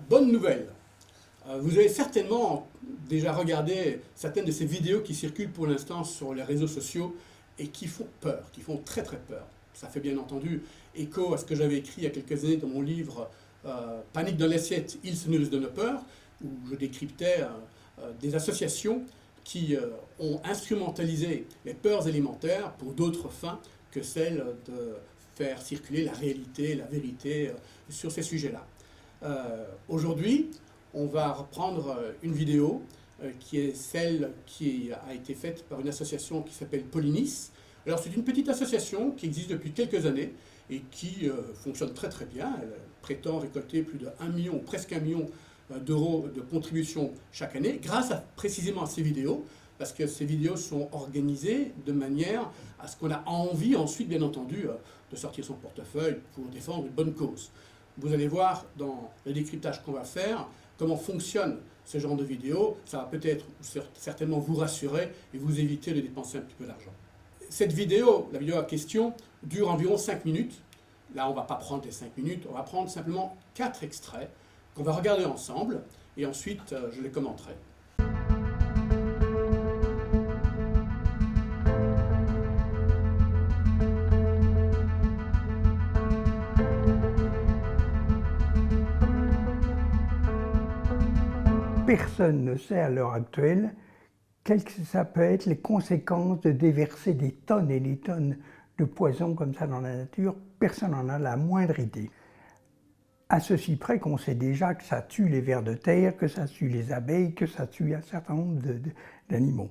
Bonne nouvelle, vous avez certainement déjà regardé certaines de ces vidéos qui circulent pour l'instant sur les réseaux sociaux et qui font peur, qui font très très peur. Ça fait bien entendu écho à ce que j'avais écrit il y a quelques années dans mon livre Panique dans l'assiette, ils se nourrissent de nos peurs, où je décryptais des associations qui ont instrumentalisé les peurs alimentaires pour d'autres fins que celles de faire circuler la réalité, la vérité sur ces sujets-là. Aujourd'hui, on va reprendre une vidéo qui est celle qui a été faite par une association qui s'appelle Polynis. Alors c'est une petite association qui existe depuis quelques années et qui fonctionne très très bien. Elle prétend récolter plus de 1 million, presque 1 million d'euros de contributions chaque année grâce précisément à ces vidéos, parce que ces vidéos sont organisées de manière à ce qu'on a envie ensuite, bien entendu, de sortir son portefeuille pour défendre une bonne cause. Vous allez voir dans le décryptage qu'on va faire comment fonctionne ce genre de vidéo. Ça va peut-être certainement vous rassurer et vous éviter de dépenser un petit peu d'argent. Cette vidéo, la vidéo à question, dure environ 5 minutes. Là, on ne va pas prendre les 5 minutes, on va prendre simplement 4 extraits qu'on va regarder ensemble et ensuite je les commenterai. Personne ne sait à l'heure actuelle quelles que ça peut être les conséquences de déverser des tonnes et des tonnes de poison comme ça dans la nature. Personne n'en a la moindre idée. À ceci près qu'on sait déjà que ça tue les vers de terre, que ça tue les abeilles, que ça tue un certain nombre d'animaux.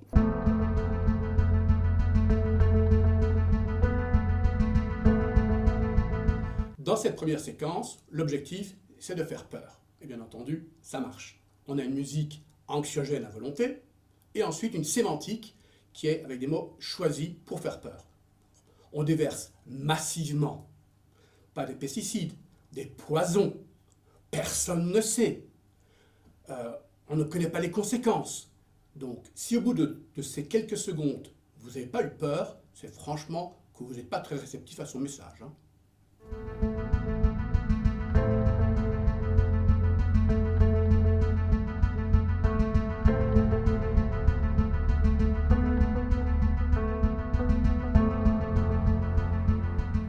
Dans cette première séquence, l'objectif, c'est de faire peur. Et bien entendu, ça marche. On a une musique anxiogène à volonté, et ensuite une sémantique qui est avec des mots choisis pour faire peur. On déverse massivement, pas des pesticides, des poisons. Personne ne sait. On ne connaît pas les conséquences. Donc, si au bout de ces quelques secondes, vous n'avez pas eu peur, c'est franchement que vous n'êtes pas très réceptif à son message.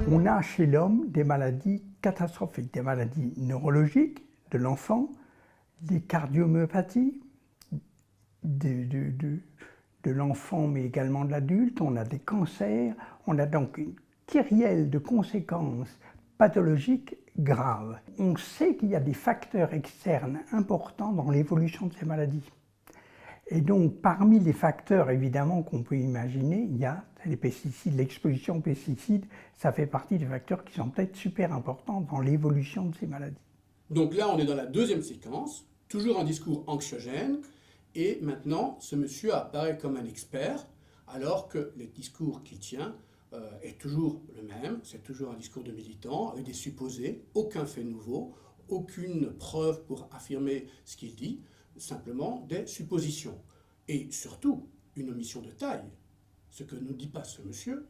On a chez l'homme des maladies catastrophiques, des maladies neurologiques de l'enfant, des cardiomyopathies de l'enfant mais également de l'adulte, on a des cancers, on a donc une kyrielle de conséquences pathologiques graves. On sait qu'il y a des facteurs externes importants dans l'évolution de ces maladies. Et donc, parmi les facteurs, évidemment, qu'on peut imaginer, il y a les pesticides, l'exposition aux pesticides, ça fait partie des facteurs qui sont peut-être super importants dans l'évolution de ces maladies. Donc là, on est dans la deuxième séquence, toujours un discours anxiogène, et maintenant, ce monsieur apparaît comme un expert, alors que le discours qu'il tient est toujours le même, c'est toujours un discours de militant, avec des supposés, aucun fait nouveau, aucune preuve pour affirmer ce qu'il dit, simplement des suppositions. Et surtout, une omission de taille. Ce que ne dit pas ce monsieur,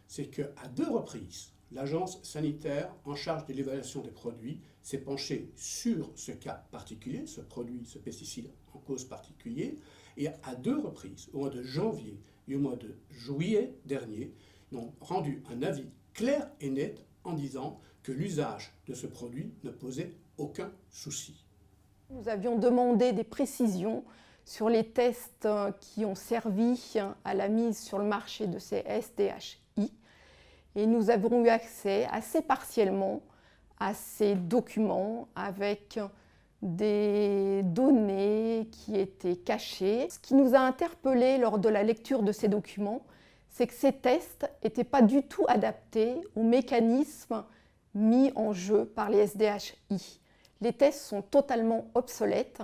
c'est qu'à 2 reprises, l'agence sanitaire en charge de l'évaluation des produits s'est penchée sur ce cas particulier, ce produit, ce pesticide en cause particulier, et à 2 reprises, au mois de janvier et au mois de juillet dernier, ils ont rendu un avis clair et net en disant que l'usage de ce produit ne posait aucun souci. Nous avions demandé des précisions sur les tests qui ont servi à la mise sur le marché de ces SDHI et nous avons eu accès assez partiellement à ces documents avec des données qui étaient cachées. Ce qui nous a interpellés lors de la lecture de ces documents, c'est que ces tests n'étaient pas du tout adaptés aux mécanismes mis en jeu par les SDHI. Les tests sont totalement obsolètes,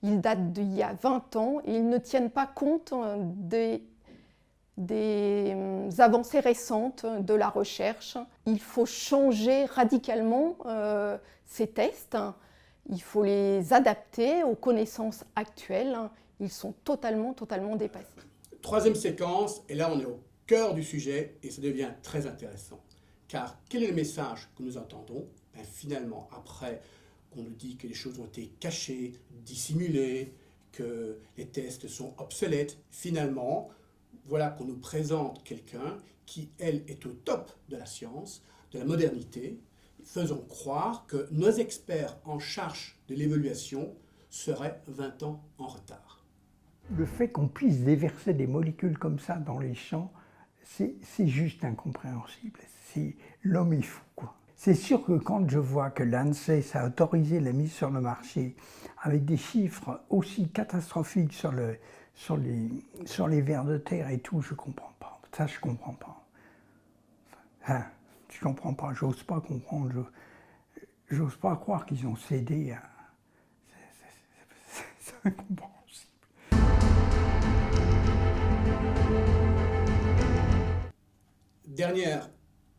ils datent d'il y a 20 ans et ils ne tiennent pas compte des avancées récentes de la recherche. Il faut changer radicalement ces tests, il faut les adapter aux connaissances actuelles, ils sont totalement dépassés. Troisième séquence, et là on est au cœur du sujet et ça devient très intéressant. Car quel est le message que nous entendons? Finalement, après on nous dit que les choses ont été cachées, dissimulées, que les tests sont obsolètes. Finalement, voilà qu'on nous présente quelqu'un qui, elle, est au top de la science, de la modernité, faisant croire que nos experts en charge de l'évaluation seraient 20 ans en retard. Le fait qu'on puisse déverser des molécules comme ça dans les champs, c'est juste incompréhensible. L'homme est fou, quoi. C'est sûr que quand je vois que l'ANSES a autorisé la mise sur le marché avec des chiffres aussi catastrophiques sur les vers de terre et tout, je comprends pas. Ça, je comprends pas. Enfin, je comprends pas, j'ose pas comprendre, j'ose pas croire qu'ils ont cédé à... C'est incompréhensible. Dernière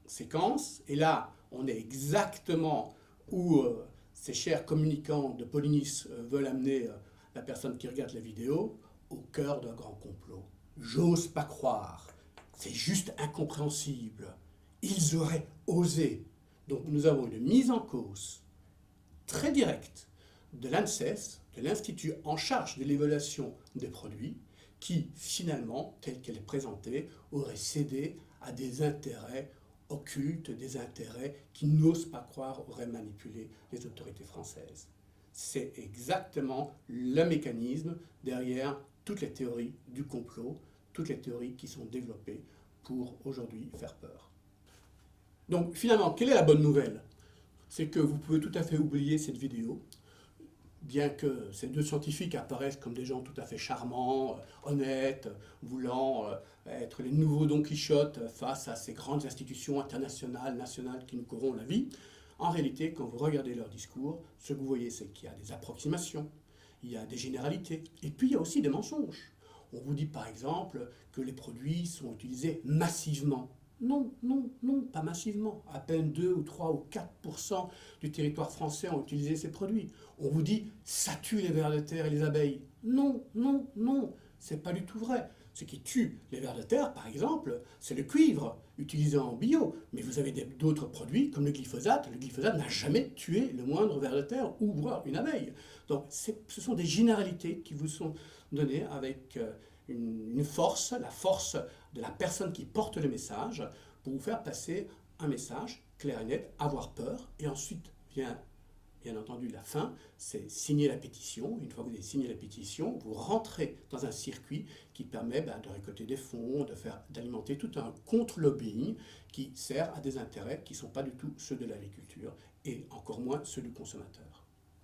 séquence, et là, on est exactement où ces chers communicants de Polynice veulent amener la personne qui regarde la vidéo, au cœur d'un grand complot. J'ose pas croire, c'est juste incompréhensible. Ils auraient osé. Donc nous avons une mise en cause très directe de l'ANSES, de l'Institut en charge de l'évaluation des produits, qui finalement, telle qu'elle est présentée, aurait cédé à des intérêts occultes, des intérêts qui n'osent pas croire auraient manipulé les autorités françaises. C'est exactement le mécanisme derrière toutes les théories du complot, toutes les théories qui sont développées pour aujourd'hui faire peur. Donc finalement, quelle est la bonne nouvelle? C'est que vous pouvez tout à fait oublier cette vidéo, bien que ces deux scientifiques apparaissent comme des gens tout à fait charmants, honnêtes, voulant être les nouveaux Don Quichotte face à ces grandes institutions internationales, nationales qui nous corrompent la vie. En réalité, quand vous regardez leur discours, ce que vous voyez, c'est qu'il y a des approximations, il y a des généralités, et puis il y a aussi des mensonges. On vous dit par exemple que les produits sont utilisés massivement. Non, non, non, pas massivement. À peine 2 ou 3 ou 4% du territoire français ont utilisé ces produits. On vous dit ça tue les vers de terre et les abeilles. Non, non, non, c'est pas du tout vrai. Ce qui tue les vers de terre, par exemple, c'est le cuivre utilisé en bio. Mais vous avez d'autres produits comme le glyphosate. Le glyphosate n'a jamais tué le moindre ver de terre ou voire une abeille. Donc ce sont des généralités qui vous sont données avec une force, la force de la personne qui porte le message, pour vous faire passer un message clair et net, avoir peur, et ensuite vient bien entendu la fin, c'est signer la pétition. Une fois que vous avez signé la pétition, vous rentrez dans un circuit qui permet de récolter des fonds, d'alimenter tout un contre-lobbying qui sert à des intérêts qui ne sont pas du tout ceux de l'agriculture et encore moins ceux du consommateur.